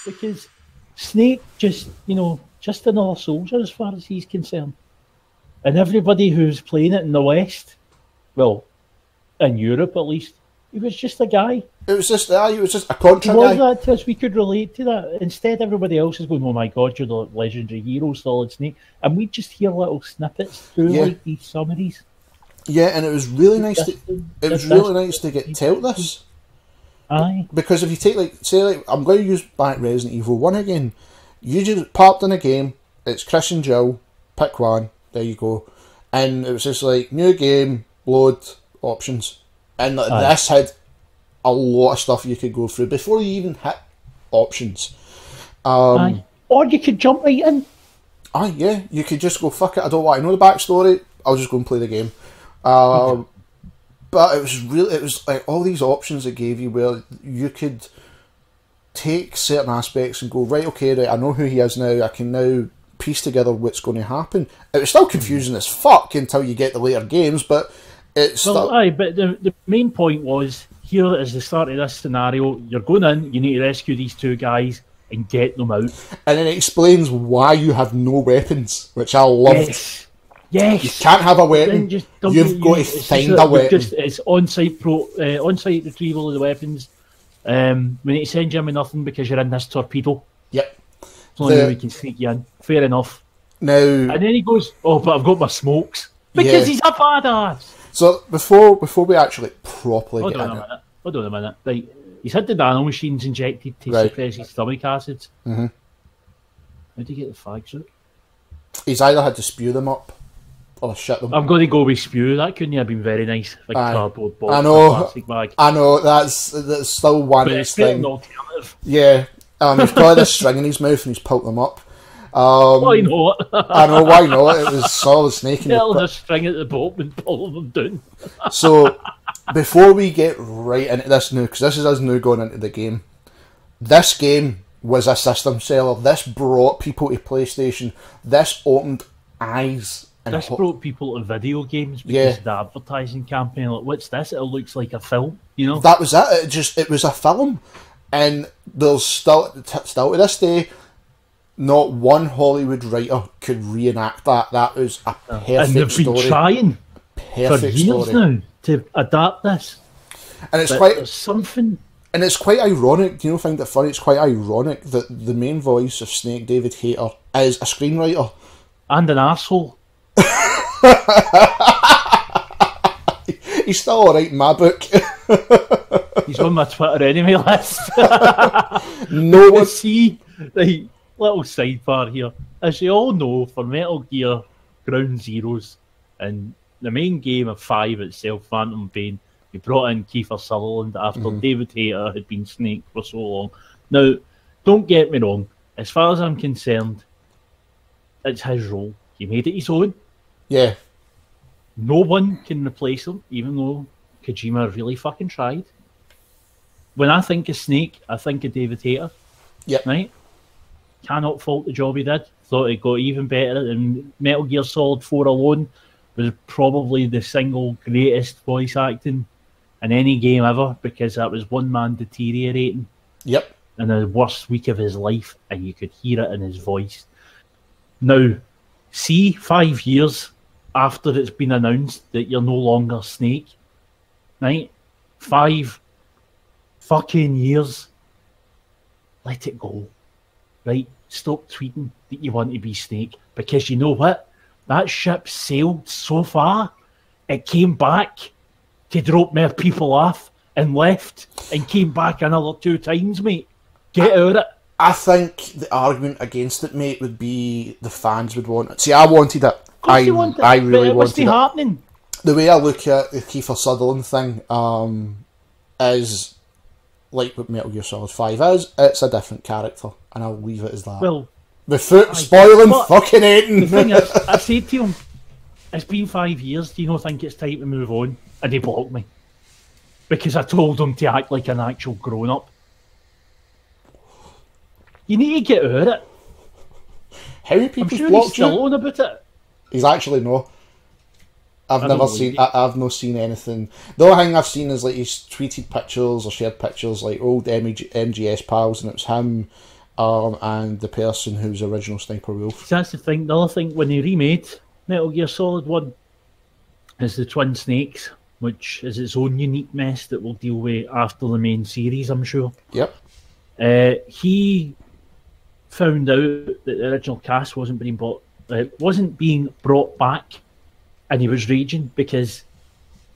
because Snake just another soldier as far as he's concerned, and everybody who's playing it in the West, well, in Europe at least, he was just a guy. It was just a contra guy. That to us, we could relate to that. Instead, everybody else is going, "Oh my God, you're the legendary hero, Solid Snake," and we just hear little snippets through like these summaries. Yeah, and it was really nice. Really nice to get told this. Aye. Because if you take I'm going to use back Resident Evil 1 again. You just popped in a game. It's Chris and Jill. Pick one. There you go. And it was just like new game, load options, and this had a lot of stuff you could go through before you even hit options. Or you could jump right in. Aye, yeah, you could just go, fuck it, I don't want to know the backstory, I'll just go and play the game. But it was like all these options it gave you where you could take certain aspects and go, right, okay, right, I know who he is now, I can now piece together what's going to happen. It was still confusing as fuck until you get the later games, but it's but the main point was, here is the start of this scenario, you're going in, you need to rescue these two guys and get them out. And then it explains why you have no weapons, which I loved. Yes. You can't have a weapon. You've got to find a weapon. It's on-site retrieval of the weapons. We need to send you in with nothing because you're in this torpedo. Yep. It's only way we can sneak you in. Fair enough. Now, and then he goes, "Oh, but I've got my smokes." Because he's a badass. So before we actually properly get in it. Hold on a minute. Right. He's had the nano machines injected to suppress his stomach acids. Mm-hmm. How'd he get the fags out? He's either had to spew them up or shit them. I'm going to go with spew. That couldn't have been very nice. Like cardboard box, I know. plastic bag. I know. That's still one of his things. Yeah. He's got this string in his mouth and he's pulled them up. Why not? I know, why not? It was Solid Snake. Tell the string at the bottom and pull them down. So, before we get right into this now, because this is us now going into the game, this game was a system seller. This brought people to PlayStation. This opened eyes. This brought people to video games because the advertising campaign, like, what's this? It looks like a film, you know? That was it. It was a film. And there's still to this day, not one Hollywood writer could reenact that. That was a perfect story. And they've been trying for years now to adapt this. And it's And it's quite ironic. Do you know, find it funny? It's quite ironic that the main voice of Snake, David Hayter, is a screenwriter and an arsehole. He's still alright in my book. He's on my Twitter enemy list. No one. See, the little sidebar here. As you all know, for Metal Gear Ground Zeroes and the main game of 5 itself, Phantom Pain, we brought in Kiefer Sutherland after David Hayter had been Snake for so long. Now, don't get me wrong. As far as I'm concerned, it's his role. He made it his own. Yeah. No one can replace him, even though Kojima really fucking tried. When I think of Snake, I think of David Hayter. Yep. Right? Cannot fault the job he did. Thought it got even better. And Metal Gear Solid 4 alone was probably the single greatest voice acting in any game ever, because that was one man deteriorating. Yep. In the worst week of his life, and you could hear it in his voice. Now, see, 5 years after it's been announced that you're no longer Snake, right? 5 fucking years. Let it go, right? Stop tweeting that you want to be Snake, because you know what? That ship sailed so far, it came back to drop more people off and left and came back another 2 times, mate. Get out of it. I think the argument against it, mate, would be the fans would want it. See, I wanted it. I really wanted it. What's happening? The way I look at the Kiefer Sutherland thing is like what Metal Gear Solid 5 is. It's a different character, and I'll leave it as that. Well, without spoiling fucking anything. The thing is, I said to him, it's been 5 years, do you not think it's time to move on? And he blocked me. Because I told him to act like an actual grown-up. You need to get out of it. How many people I'm sure blocked he's still you? on about it. He's actually no. I've never seen. I've not seen anything. The only thing I've seen is like he's tweeted pictures or shared pictures like old MGS pals, and it was him and the person who's original Sniper Wolf. That's the thing. The other thing, when they remade Metal Gear Solid 1, is the Twin Snakes, which is its own unique mess that we'll deal with after the main series, I'm sure. Yep. He found out that the original cast wasn't being brought back, and he was raging because,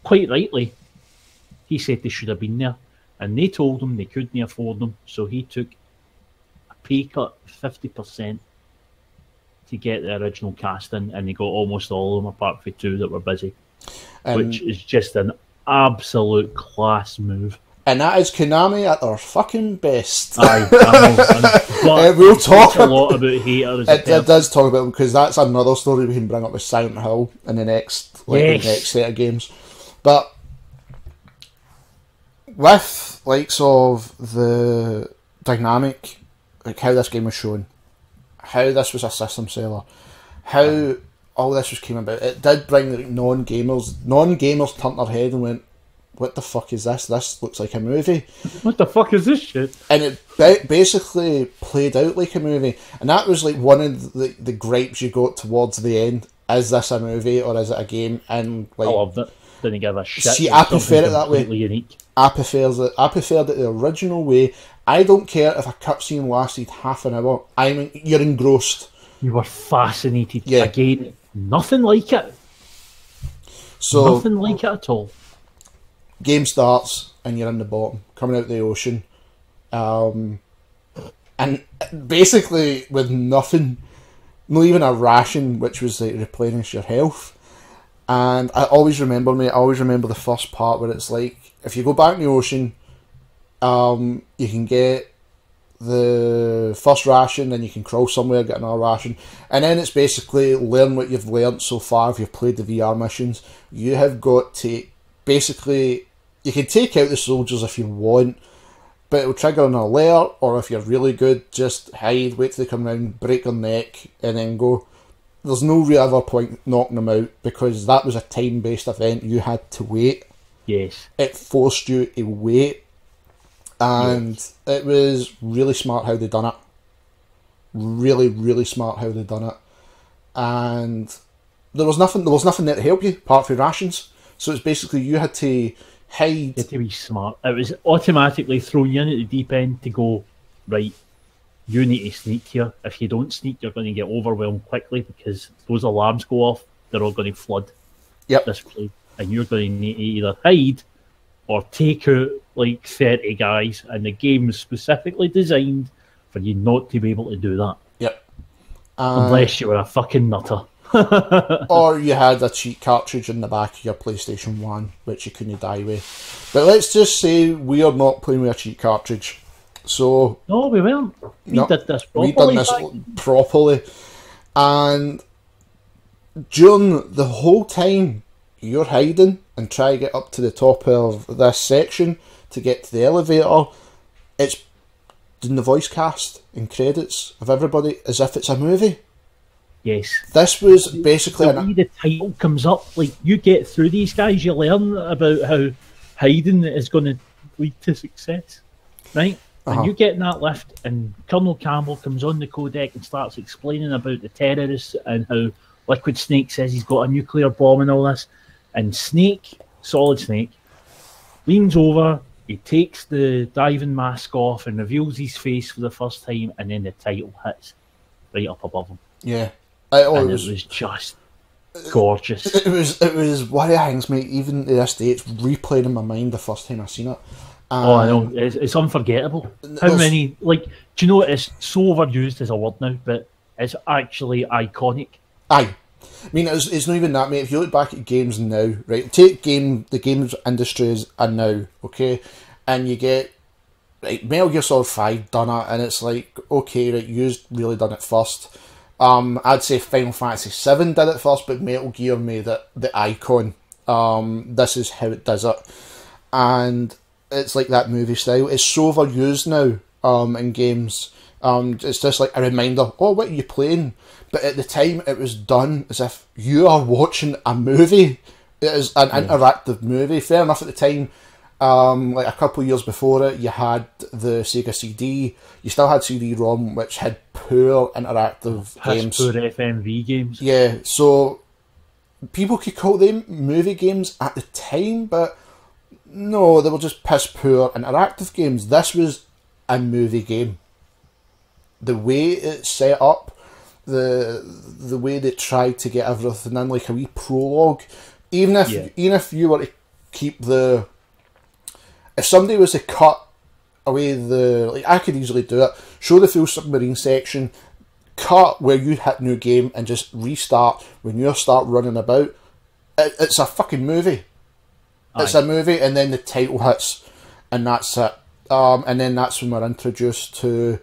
quite rightly, he said they should have been there, and they told him they couldn't afford them, so he took a pay cut of 50% to get the original cast in, and they got almost all of them apart from 2 that were busy, which is just an absolute class move. And that is Konami at their fucking best. I know. But we'll talk a lot about haters. It does talk about them, because that's another story we can bring up with Silent Hill in the next, the next set of games. But with likes of the dynamic, like how this game was shown, how this was a system seller, how all this was came about, it did bring like non-gamers turned their head and went, what the fuck is this? This looks like a movie. What the fuck is this shit? And it basically played out like a movie. And that was like one of the gripes you got towards the end. Is this a movie or is it a game? And like, I loved it. Didn't give a shit. See, I prefer it that way. Unique. I preferred it the original way. I don't care if a cutscene lasted half an hour. You're engrossed. You were fascinated. Yeah. Again, nothing like it. So nothing like it at all. Game starts and you're in the bottom, coming out of the ocean, and basically with nothing, not even a ration, which was like replenish your health. And I always remember the first part where it's like, if you go back in the ocean, you can get the first ration, then you can crawl somewhere, get another ration, and then it's basically learn what you've learnt so far. If you've played the VR missions, you have got to basically, you can take out the soldiers if you want, but it will trigger an alert, or if you're really good, just hide, wait till they come round, break their neck, and then go. There's no real other point knocking them out, because that was a time-based event. You had to wait. Yes. It forced you to wait, and it was really smart how they done it. Really, really smart how they done it. And there was nothing there to help you apart from rations. So it's basically you had to hide. You had to be smart. It was automatically throwing you in at the deep end to go, right, you need to sneak here. If you don't sneak, you're going to get overwhelmed quickly, because those alarms go off, they're all going to flood this place. And you're going to need to either hide or take out like 30 guys. And the game is specifically designed for you not to be able to do that. Yep. Unless you were a fucking nutter. Or you had a cheat cartridge in the back of your PlayStation 1, which you couldn't die with. But let's just say we are not playing with a cheat cartridge. So no, we weren't. We did this properly. We done this properly. And during the whole time you're hiding and try to get up to the top of this section to get to the elevator, it's doing the voice cast and credits of everybody as if it's a movie. Yes. This was basically... The way the title comes up, like, you get through these guys, you learn about how hiding is going to lead to success, right? And you get in that lift, and Colonel Campbell comes on the codec and starts explaining about the terrorists and how Liquid Snake says he's got a nuclear bomb and all this. And Snake, Solid Snake, leans over, he takes the diving mask off and reveals his face for the first time, and then the title hits right up above him. Yeah. It was just gorgeous. It was one of the things, mate, even to this day, it's replayed in my mind the first time I seen it. I know, it's unforgettable. How many, like, do you know, it's so overused as a word now, but it's actually iconic. Aye. I mean, it's not even that, mate. If you look back at games now, right, take the games industry are now, okay, and you get, right, Metal Gear Solid 5 done it, and it's like, okay, right, you've really done it first. I'd say Final Fantasy 7 did it first, but Metal Gear made it the icon. This is how it does it. And it's like that movie style. It's so overused now in games. It's just like a reminder, oh, what are you playing? But at the time, it was done as if you are watching a movie. It is an interactive movie. Fair enough, at the time, Like a couple of years before it, you had the Sega CD. You still had CD-ROM, which had poor interactive games. Poor FMV games. Yeah, so people could call them movie games at the time, but no, they were just piss poor interactive games. This was a movie game. The way it's set up, the way they tried to get everything in, like a wee prologue. Even if you were to keep if somebody was to cut away I could easily do it. Show the full submarine section, cut where you hit new game, and just restart when you start running about. It's a fucking movie. Aye. It's a movie, and then the title hits, and that's it. And then that's when we're introduced to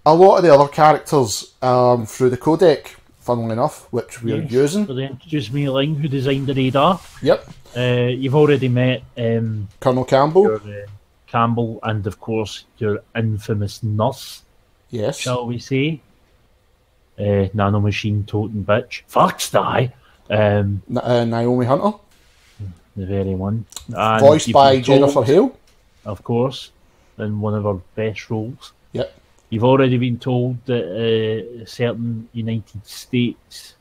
a lot of the other characters through the codec, funnily enough, which we're using. So they introduced Mei Ling, who designed the radar. Yep. You've already met Colonel Campbell. Campbell, and of course your infamous nurse. Yes. Shall we say? Nanomachine toting bitch. Fuck's die. Naomi Hunter. The very one. And voiced by Jennifer Hale. Of course. In one of her best roles. Yep. You've already been told that a certain United States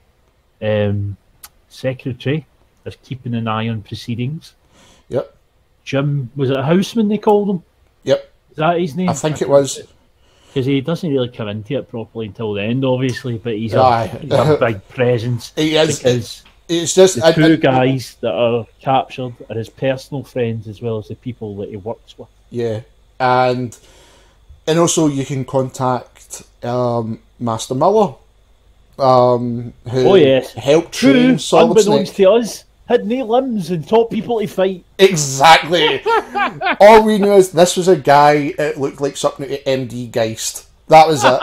secretary is keeping an eye on proceedings. Yep. Jim, was it Houseman they called him? Yep. Is that his name? I think it was. Because he doesn't really come into it properly until the end, obviously, but he's a big presence. He is. Because it's just the two guys that are captured are his personal friends as well as the people that he works with. Yeah. And also you can contact Master Miller, who helped train Solid unbeknownst Snake. to us, had no limbs and taught people to fight. Exactly. All we knew is this was a guy that looked like something to MD Geist. That was it.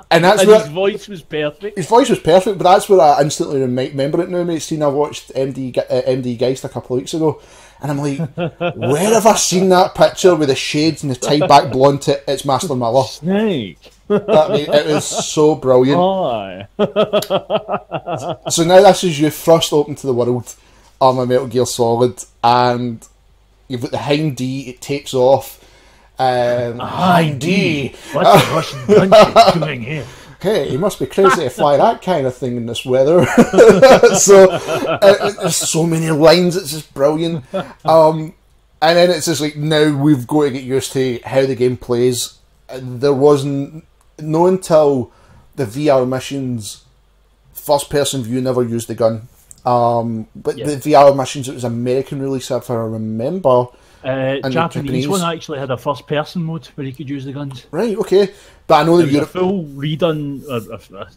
And his voice was perfect. His voice was perfect, but that's where I instantly remember it now, mate. Seeing I watched MD Geist a couple of weeks ago, and I'm like, where have I seen that picture with the shades and the tied back blonde to it's Master Miller? Snake. It was so brilliant. Aye. So now this is you thrust open to the world of a Metal Gear Solid, and you've got the Hind D, it takes off. Hind D? What's the Russian gunship doing here? Hey, you must be crazy to fly that kind of thing in this weather. So, there's so many lines, it's just brilliant. And then it's just like, now we've got to get used to how the game plays. There wasn't, no until the VR missions, first person view never used the gun. But the VR missions, it was American release, if I remember. Japanese one actually had a first person mode where you could use the guns. Right, okay. But I know that a full redone,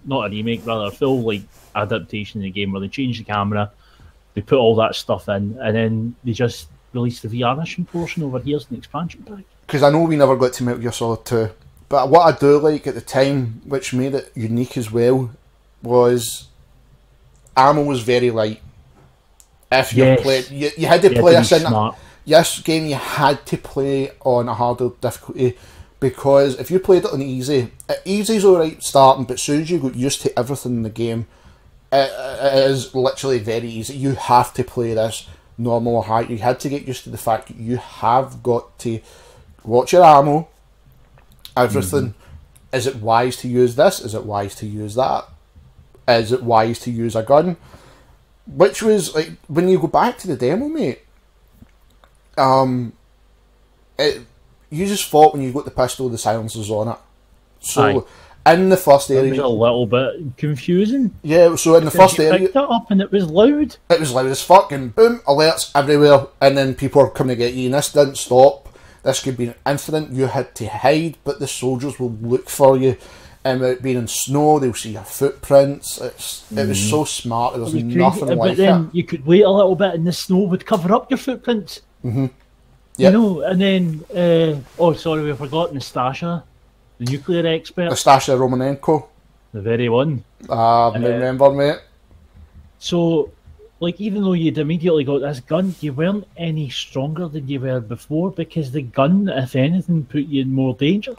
not a remake, rather a full like adaptation of the game where they changed the camera, they put all that stuff in, and then they just released the VR mission portion over here as an expansion pack. Because I know we never got to Metal Gear Solid 2, but what I do like at the time, which made it unique as well, was ammo was very light. If you played, you had to play a smart. Yes, game you had to play on a harder difficulty, because if you played it on easy, easy's alright starting, but as soon as you got used to everything in the game, it is literally very easy. You have to play this normal or hard. You had to get used to the fact that you have got to watch your ammo, everything. Mm-hmm. Is it wise to use this? Is it wise to use that? Is it wise to use a gun? Which was, like, when you go back to the demo, mate, you just fought when you got the pistol, the silencers on it. So in the first area, it was a little bit confusing. Yeah, so in the first area, picked it up and it was loud. It was loud as fuck, and boom, alerts everywhere, and then people are coming to get you. And this didn't stop. This could be an incident. You had to hide, but the soldiers will look for you. And without being in snow, they'll see your footprints. It was so smart. There was nothing like but then you could wait a little bit, and the snow would cover up your footprints. Mm-hmm. Yep. You know, and then, we forgot Nastasha, the nuclear expert. Nastasha Romanenko. The very one. Remember, mate. So, like, even though you'd immediately got this gun, you weren't any stronger than you were before because the gun, if anything, put you in more danger.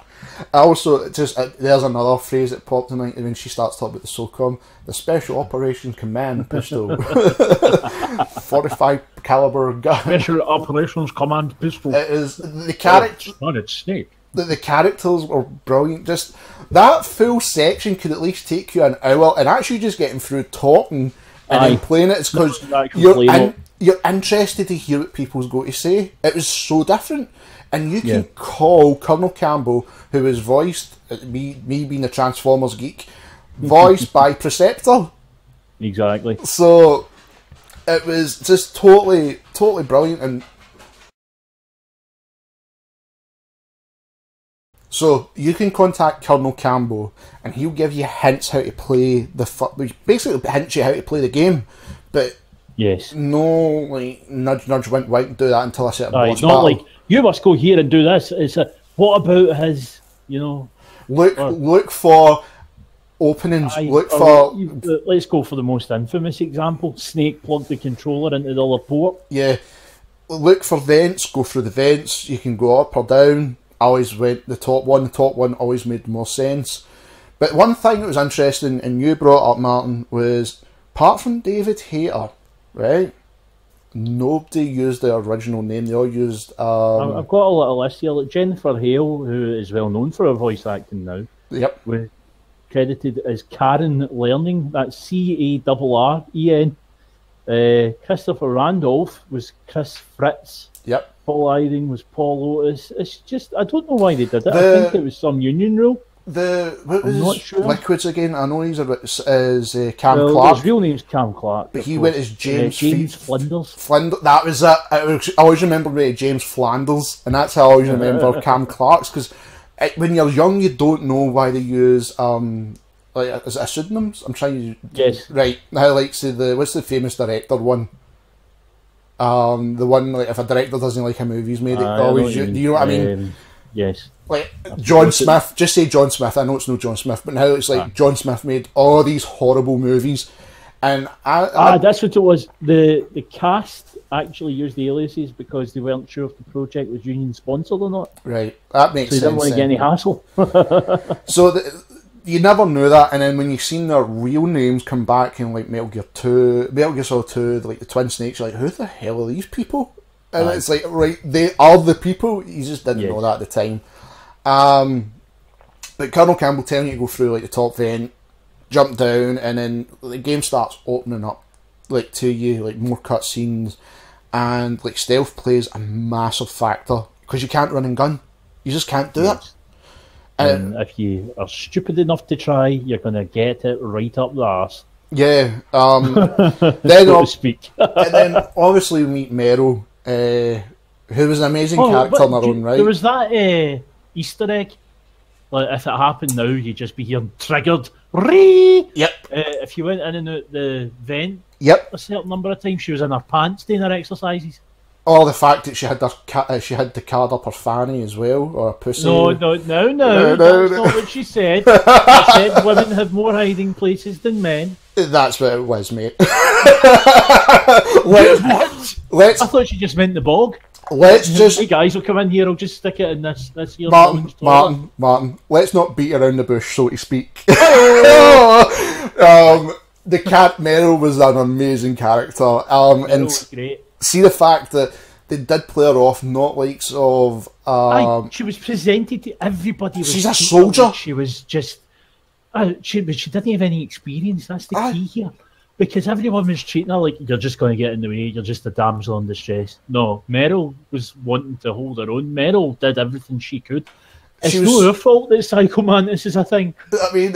I also just there's another phrase that popped in when she starts talking about the SOCOM, the Special Operations Command pistol, 45 caliber gun. Special Operations Command pistol. It is the character. On its snake. The characters were brilliant. Just that full section could at least take you an hour, and actually just getting through talking and then playing it is because you're interested to hear what people's going to say. It was so different, and you can call Colonel Campbell, who was voiced, me being a Transformers geek, voiced by Preceptor. Exactly. So it was just totally brilliant. And so you can contact Colonel Campbell and he'll give you hints how to play basically hints you how to play the game, but no like nudge wink wink do that until I set a boss not battle. Like you must go here and do this. It's what about his, look for openings, let's go for the most infamous example. Snake plugged the controller into the other port. Yeah, look for vents, go through the vents. You can go up or down. I always went the top one. The top one always made more sense. But one thing that was interesting, and you brought up, Martin, was apart from David Hayter, right? Nobody used their original name. They all used. I've got a little list here. Like Jennifer Hale, who is well known for her voice acting now. Yep. Was credited as Karen Learning. That's Carren. Christopher Randolph was Chris Fritz. Yep. Paul Eyring was Paul Otis. It's just, I don't know why they did it. I think it was some union rule. What was not sure. Liquids again? I know he's Cam Clark. His real name's Cam Clark. But he went as James Flinders. That was it. I always remember James Flanders, and that's how I always remember Cam Clark's, because when you're young, you don't know why they use is it pseudonyms? I'm trying to... Yes. Right. Now, like, say, what's the famous director one? The one, like, if a director doesn't like a movie he's made, it always... Do you know what I mean? Yes. Like, John Smith. Just say John Smith. I know it's no John Smith, but now it's like John Smith made all these horrible movies. And that's what it was. The cast actually used the aliases because they weren't sure if the project was union sponsored or not. Right. That makes sense. So they didn't want to get any hassle. So... you never knew that, and then when you've seen their real names come back in like Metal Gear Solid 2, like the Twin Snakes, you're like, who the hell are these people? And it's like, right, they are the people. You just didn't know that at the time. But Colonel Campbell telling you to go through like the top vent, jump down, and then the game starts opening up like to you, like more cutscenes, and like stealth plays a massive factor because you can't run and gun. You just can't do it. And if you are stupid enough to try, you're going to get it right up the arse. Yeah. Then so to speak. And then obviously we meet Meryl, who was an amazing character in her own right. There was that Easter egg. Like, if it happened now, you'd just be hearing triggered. Yep. If you went in and out the vent a certain number of times, she was in her pants doing her exercises. Or the fact that she had the card up her fanny as well, or a pussy. No, that's not what she said. She said women have more hiding places than men. That's what it was, mate. What? I thought she just meant the bog. Hey guys will come in here, I'll just stick it in this here. Martin, let's not beat around the bush, so to speak. The cat Meryl was an amazing character. And great. See the fact that they did play her off, not likes of... she was presented to everybody. She's a soldier. Like she was just... she didn't have any experience, that's the key here. Because everyone was treating her like, you're just going to get in the way, you're just a damsel in distress. No, Meryl was wanting to hold her own. Meryl did everything she could. It's not her fault that Psycho Mantis is a thing. I mean,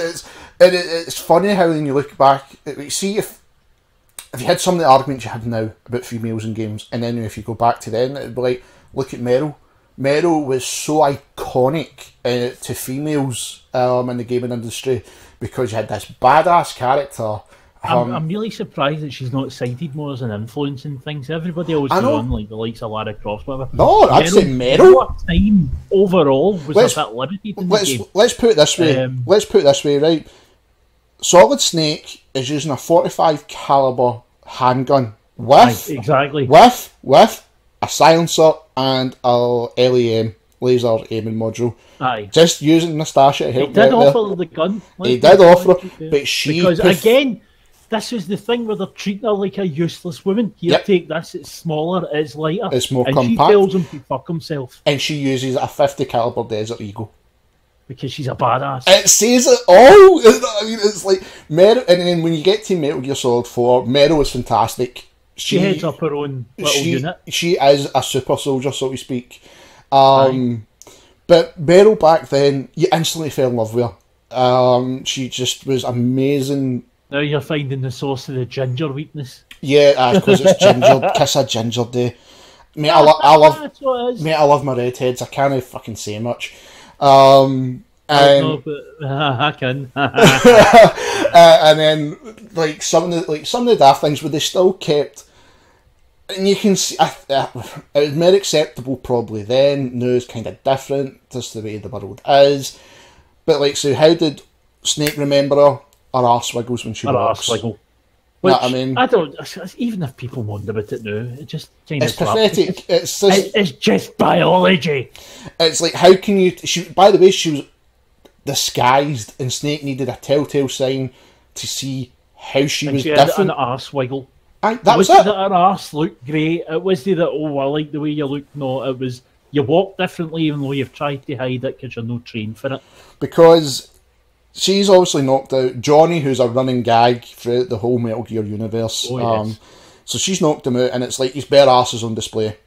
it's funny how when you look back, see if you had some of the arguments you have now about females in games, and then if you go back to then, it'd be like, look at Meryl. Meryl was so iconic to females in the gaming industry because you had this badass character. I'm really surprised that she's not cited more as an influence in things. Everybody always goes on like the likes of Lara Croft, whatever. No, I'd say Meryl. What time overall was a bit limited in the game. Let's put it this way. Right? Solid Snake is using a 45 caliber handgun with exactly with a silencer and a LAM laser aiming module. Aye. Just using Nastasha to He help did me out there. offer the gun. He did offer, but she because again, this is the thing where they're treating her like a useless woman. Here, Yep. take this. It's smaller. It's lighter. It's more and compact. she tells him to fuck himself and she uses a 50 caliber Desert Eagle. because she's a badass. It says it all. I mean, it's like Meryl, and then when you get to Metal Gear Solid 4, Meryl is fantastic. She heads up her own little unit. She is a super soldier, so to speak. But Meryl back then, you instantly fell in love with her. She just was amazing. Now you're finding the source of the ginger weakness. Yeah, because it's ginger. Kiss a ginger day. Mate, I love. That's what it is. Mate, I love my redheads. I can't fucking say much. No, but I can. And then like some of the daft things where they still kept, and you can see it was more acceptable probably then. Now it's kind of different, just the way the world is. But like, so how did Snake remember her? Her arse wiggles when she walks. Arse wiggle. Which, Which, I mean, I don't. Even if people moaned about it now, it just kind it's of pathetic. It's just, it's just biology. it's like, how can you? By the way, she was disguised, and Snake needed a telltale sign to see how she was She had different. an arse wiggle. That was it. it. That her arse looked great. It wasn't that, oh, I like the way you look. No, it was you walk differently, even though you've tried to hide it because you're not trained for it. Because she's obviously knocked out Johnny, who's a running gag throughout the whole Metal Gear universe. Oh, yes. So she's knocked him out, and it's like his bare ass is on display.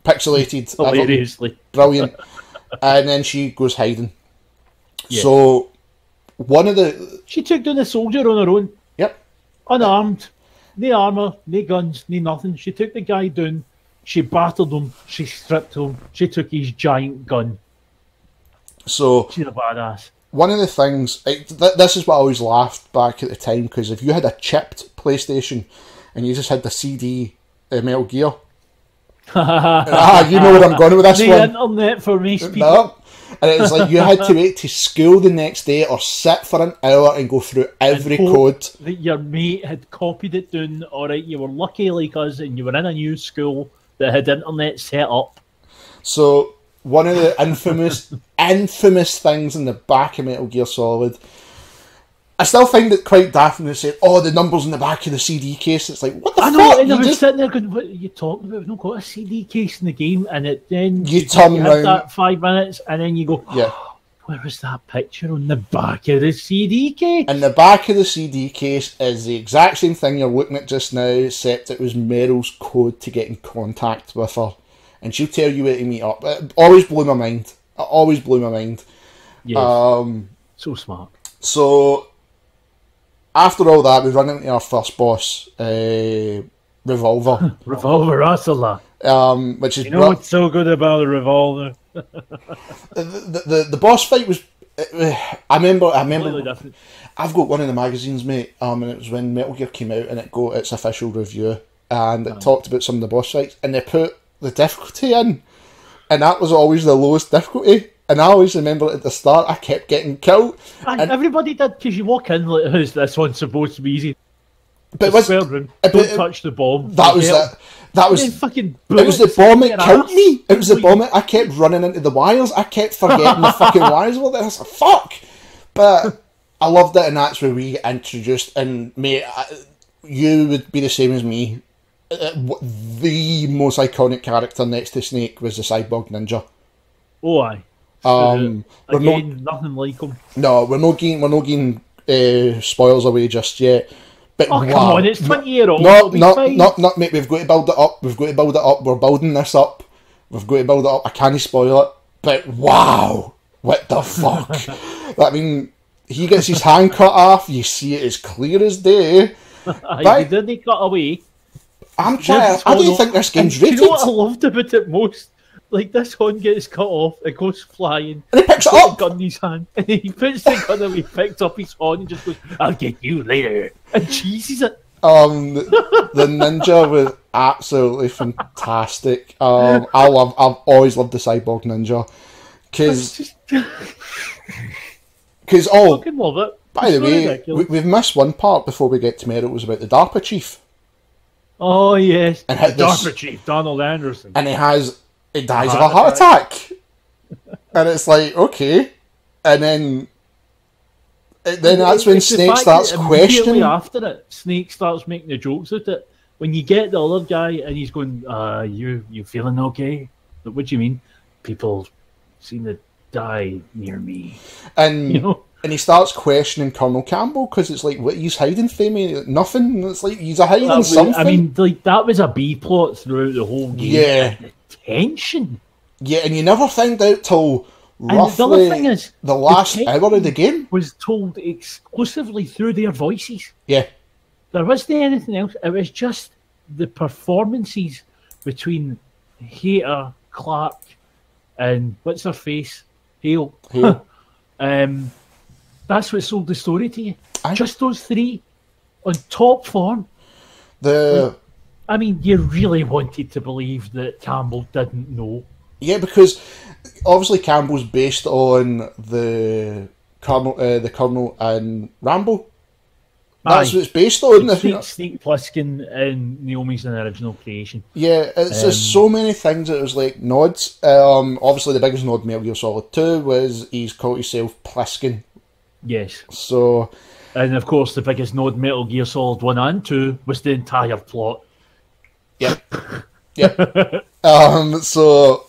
Pixelated. Hilariously. Brilliant. And then she goes hiding. Yeah. So, one of the... She took down a soldier on her own, Yep. unarmed, no armour, no guns, no nothing. She took the guy down, she battered him, she stripped him, she took his giant gun. So, She's a badass. one of the things... This is what I always laughed back at the time, because if you had a chipped PlayStation, and you just had the CD Metal Gear... you know where I'm going with this the one. internet for most people. No. And it was like you had to wait to school the next day or sit for an hour and go through every And hope code. that your mate had copied it down. Alright, you were lucky like us and you were in a new school that had internet set up. So one of the infamous things in the back of Metal Gear Solid, I still find it quite daft when they say, "Oh, the numbers in the back of the CD case." It's like, what the I know, fuck? and I You was just sitting there going, "What are you talking about? We've not got a CD case in the game." And it then You turn have round. that 5 minutes, and then you go, Yeah. "Where was that picture on the back of the CD case?" And the back of the CD case is the exact same thing you're looking at just now, except it was Meryl's code to get in contact with her, and she'll tell you where to meet up. It always blew my mind. It always blew my mind. Yes. So smart. So after all that, we run into our first boss, Revolver, Revolver Ursula. which is You know what's so good about a revolver? the boss fight was. I remember. Completely different. I've got one of the magazines, mate, and it was when Metal Gear came out, and it got its official review, and it talked about some of the boss fights, and they put the difficulty in, and that was always the lowest difficulty. And I always remember at the start, I kept getting killed. And everybody did, because you walk in like, "Who's this one supposed to be easy?" But The spare room. Don't touch the bomb. that was Get it. That was Then fucking it was the bullets bomb in that your killed ass. me. It was the bomb that I kept running into the wires. I kept forgetting the fucking wires were there. I was like, fuck. But I loved it, and that's where we get introduced. And mate, you would be the same as me. The most iconic character next to Snake was the Cyborg Ninja. Oh, aye. We're Again, nothing like him. No, we're not getting spoils away just yet. But Oh, come on, it's 20-year-old. No, mate, we've got to build it up. We're building this up. We've got to build it up. I can't spoil it. But wow, what the fuck? I mean, he gets his hand cut off. You see it as clear as day. He didn't cut away. I'm trying. I don't think this game's Do rated. you know what I loved about it most? Like, this one gets cut off, it goes flying. And he picks it Puts up. the gun in his hand, and he puts the gun away, picks up his horn, and just goes, "I'll get you later," and cheeses it. The ninja was absolutely fantastic. I've always loved the Cyborg Ninja because Fucking love it. by It's the so way, ridiculous. we've missed one part before we get to Meryl. It was about the DARPA chief. Oh yes, and hit this, Darper Chief Donald Anderson, and he dies of a heart attack, and it's like, okay, and then that's when It's the Snake fact starts that immediately questioning. after it, Snake starts making the jokes at it. When you get the other guy and he's going, you feeling okay? But what do you mean? People seem to die near me. And You know? and he starts questioning Colonel Campbell because it's like, what, he's hiding from me? Nothing. It's like he's hiding something. I mean, like that was a B plot throughout the whole game. Yeah. And the tension. Yeah, and you never find out till And the other roughly thing is, the last the hour of the game. was told exclusively through their voices. Yeah. There wasn't anything else. It was just the performances between Hater, Clark, and what's her face? Hale. Hale. That's what sold the story to you. Aye. Just those three on top form. The I mean, you really wanted to believe that Campbell didn't know. Yeah, because obviously Campbell's based on the Colonel and Rambo. That's Aye. what it's based on. Snake Plissken and Naomi's an original creation. Yeah, it's just so many things that it was like nods. Obviously, the biggest nod Metal Gear Solid 2 was he's called himself Pliskin. Yes. So, And of course, the biggest nod Metal Gear Solid 1 and 2 was the entire plot. yep. Yep. So,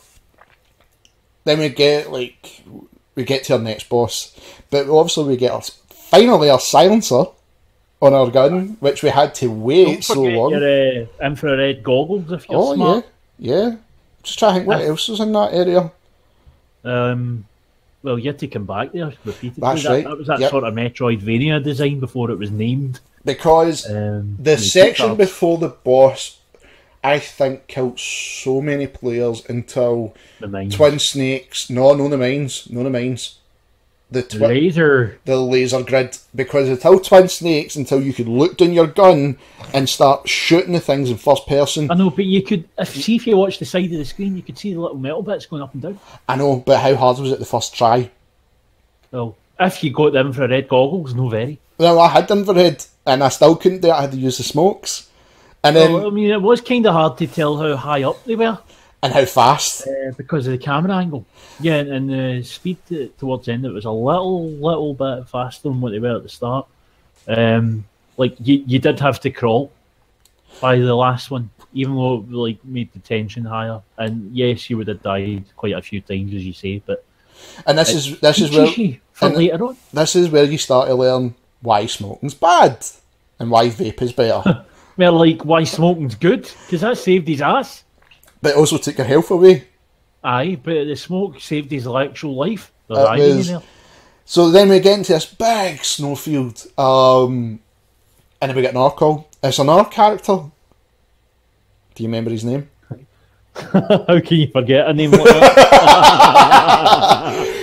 then we get to our next boss. But obviously, we get finally our silencer on our gun, which we had to wait so long. Your infrared goggles if you're smart. Yeah. Just trying to think what else was in that area. Well, you had to come back there repeatedly. That's right. That was that Yep. sort of Metroidvania design before it was named. Because the section before the boss, I think, killed so many players until The mines. Twin Snakes. No, the mines. Laser. The laser grid. Because until Twin Snakes, until you could look down your gun and start shooting the things in first person. I know, but you could if you watch the side of the screen, you could see the little metal bits going up and down. I know, but how hard was it the first try? Well, if you got the infrared goggles, no very. Well, I had infrared, and I still couldn't do it. I had to use the smokes. And then, Well, I mean, it was kind of hard to tell how high up they were. and how fast. Because of the camera angle. Yeah, and the speed towards the end, it was a little bit faster than what they were at the start. Like, you did have to crawl by the last one, even though it like made the tension higher. And yes, you would have died quite a few times, as you say, but And this is where for later on. this is where you start to learn why smoking's bad and why vape is better. Well, like, why smoking's good? Because that saved his ass. But it also took your health away. Aye, but the smoke saved his actual life. There's It irony was- there. So then we get into this big snowfield, and then we get an Orcal. It's an Orc character. Do you remember his name? How can you forget a name like that?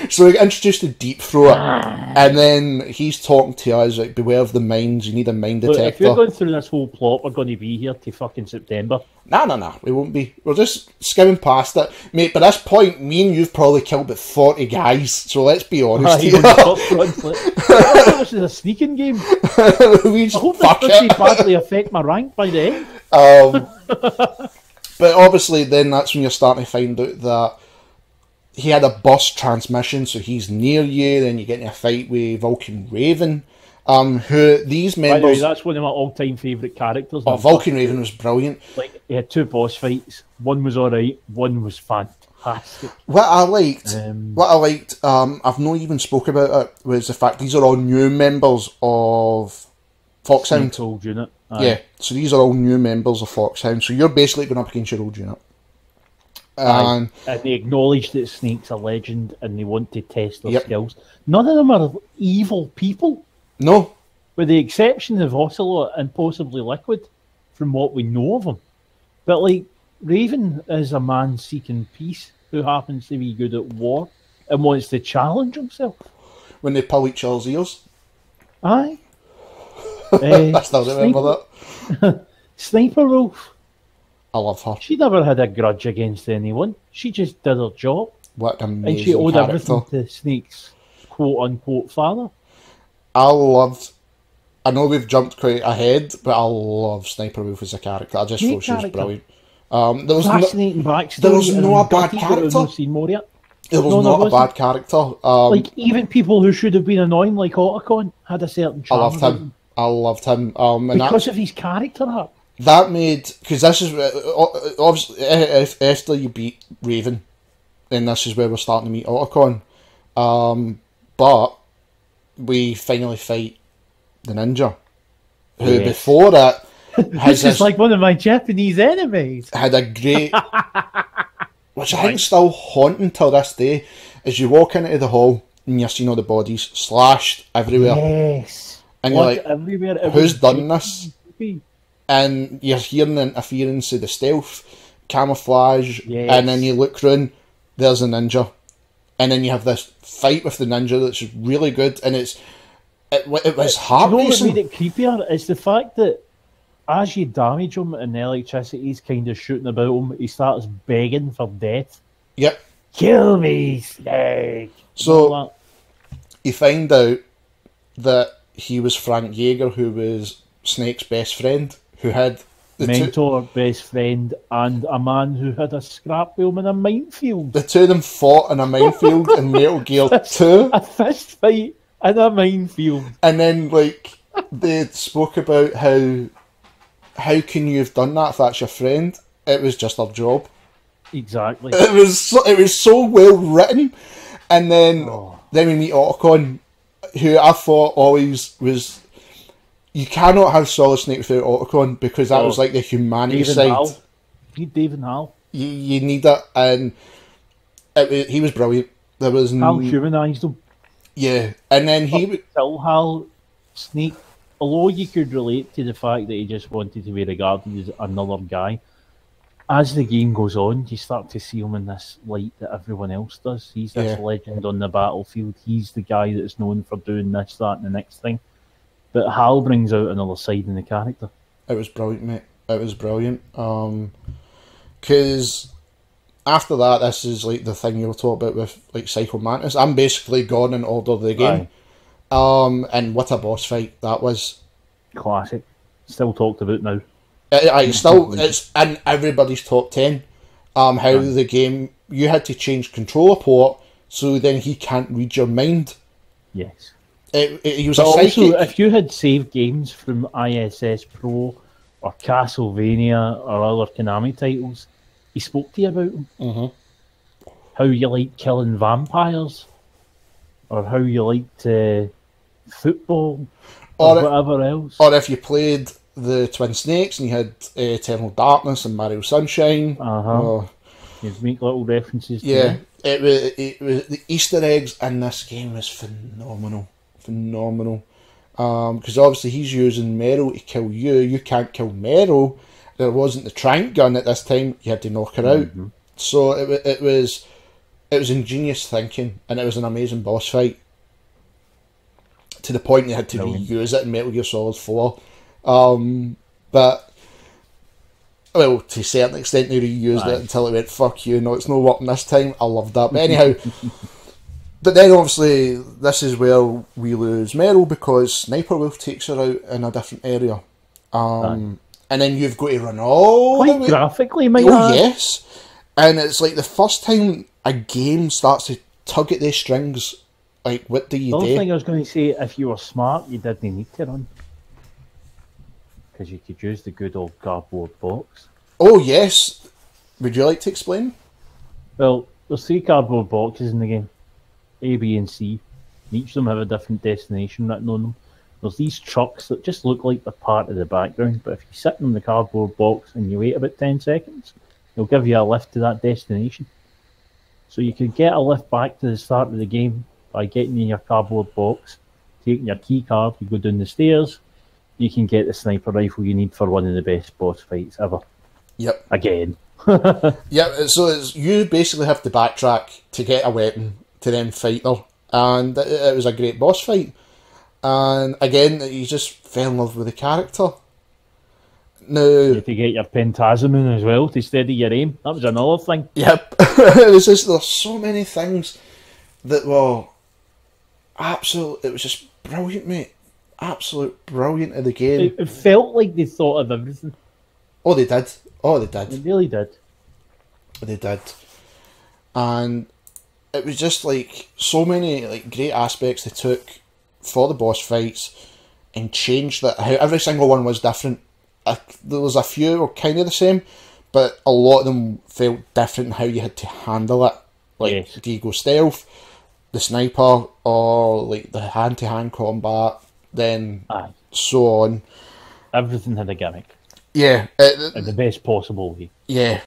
So we get introduced to Deep Throat, and then he's talking to us like, beware of the mines, you need a mine Look, if detector. you're going through this whole plot, we're going to be here till fucking September. Nah, we won't be. We're just skimming past it. Mate, by this point, me and you've probably killed about 40 guys, so let's be honest here. This is a sneaking game. We I just hope fuck this doesn't it. badly affect my rank by the end. But obviously then that's when you're starting to find out that he had a burst transmission, so he's near you, then you get in a fight with Vulcan Raven, who these By the way, members... that's one of my all-time favourite characters. Oh, Vulcan Raven was brilliant. Like, he had two boss fights. One was alright, one was fantastic. What I liked, I've not even spoke about it, was the fact these are all new members of Foxhound. Snake's old unit. Aye. Yeah, so these are all new members of Foxhound, so you're basically going up against your old unit. And And they acknowledge that Snake's a legend and they want to test their Yep. skills. None of them are evil people, no, with the exception of Ocelot and possibly Liquid, from what we know of him. But, like, Raven is a man seeking peace who happens to be good at war and wants to challenge himself. when they pull each other's ears. Aye. I still remember that. Sniper Wolf. I love her. She never had a grudge against anyone. She just did her job. What an And she amazing owed character. everything to Snake's quote-unquote father. I loved I know we've jumped quite ahead, but I love Sniper Wolf as a character. I just thought she was brilliant. There was fascinating backstory. There was no a bad character. Seen more yet. It was not a bad character. Like, even people who should have been annoying, like Otacon, had a certain charm. I loved him. Because of his character arc. That made... Because this is... Obviously, after you beat Raven, then this is where we're starting to meet Otacon. But we finally fight the ninja, who before that... This is like one of my Japanese enemies. Had a great... which I think is still haunting till this day, as you walk into the hall and you're seeing all the bodies slashed everywhere. Yes. And you're like, everywhere. Who's done this? And you're hearing the interference of the stealth, camouflage, and then you look round, there's a ninja. And then you have this fight with the ninja that's really good, and it was heart-racing. You know what made it creepier is the fact that as you damage him and the electricity's kind of shooting about him, he starts begging for death. Yep. Kill me, Snake! So, you find out that he was Frank Jaeger, who was Snake's best friend, who had... mentor, best friend, and a man who had a scrap wheel in a minefield. The two of them fought in a minefield in Metal Gear 2. A fist fight in a minefield. And then, like, they spoke about how can you have done that if that's your friend? It was just their job. Exactly. It was so well written. And then we meet Otacon, who I thought always was... You cannot have Solid Snake without Otacon, because that was like the humanity side. You need Dave and Hal. You need it, and he was brilliant. There was Hal humanised him. Yeah, and then he would tell Hal Snake, although you could relate to the fact that he just wanted to be regarded as another guy, as the game goes on, you start to see him in this light that everyone else does. He's this legend on the battlefield. He's the guy that's known for doing this, that, and the next thing. But Hal brings out another side in the character. It was brilliant, mate. It was brilliant. Because after that, this is like the thing you were talking about with like Psycho Mantis. I'm basically gone in order of the game. And what a boss fight that was. Classic. Still talked about now. It's in everybody's top 10. How the game, you had to change controller port so then he can't read your mind. Yes. He was but a psychic. Also, if you had saved games from ISS Pro or Castlevania or other Konami titles, he spoke to you about them. Mm-hmm. How you like killing vampires, or how you liked football, or whatever else. Or if you played the Twin Snakes and you had Eternal Darkness and Mario Sunshine. You'd make little references to that. It was the Easter eggs in this game was phenomenal. Because obviously he's using Meryl to kill you. You can't kill Meryl. There wasn't the trank gun at this time. You had to knock her out. So it was ingenious thinking, and it was an amazing boss fight. To the point they had to reuse it in Metal Gear Solid 4. But well, to a certain extent they reused it until it went, fuck you, no, it's not working this time. I loved that. But anyhow, but then obviously this is where we lose Meryl, because Sniper Wolf takes her out in a different area. And then you've got to run all the way. Graphically, mate. Oh, yes. And it's like the first time a game starts to tug at the strings, like, what do you do? The other thing I was going to say, if you were smart, you didn't need to run. Because you could use the good old cardboard box. Oh, yes. Would you like to explain? Well, there's 3 cardboard boxes in the game. A, B, and C. Each of them have a different destination written on them. There's these trucks that just look like they're part of the background, but if you sit in the cardboard box and you wait about 10 seconds, it'll give you a lift to that destination. So you could get a lift back to the start of the game by getting in your cardboard box, taking your key card, you go down the stairs, you can get the sniper rifle you need for one of the best boss fights ever. Yep. Again. Yeah, so you basically have to backtrack to get a weapon to then fight her. And it was a great boss fight. And again, you just fell in love with the character. Now, you had to get your pentasamine as well to steady your aim. That was another thing. Yep. It was just, there's so many things that were absolute. It was just brilliant, mate. absolute brilliant of the game. It felt like they thought of everything. Oh, they did. Oh, they They did. really did. They did. And it was just like so many like great aspects they took for the boss fights and changed that. How every single one was different. There was a few were kind of the same, but a lot of them felt different in how you had to handle it. Like, Yes. do you go stealth, the sniper, or like the hand-to-hand combat, then Aye. so on. Everything had a gimmick Yeah, in the best possible way. yeah.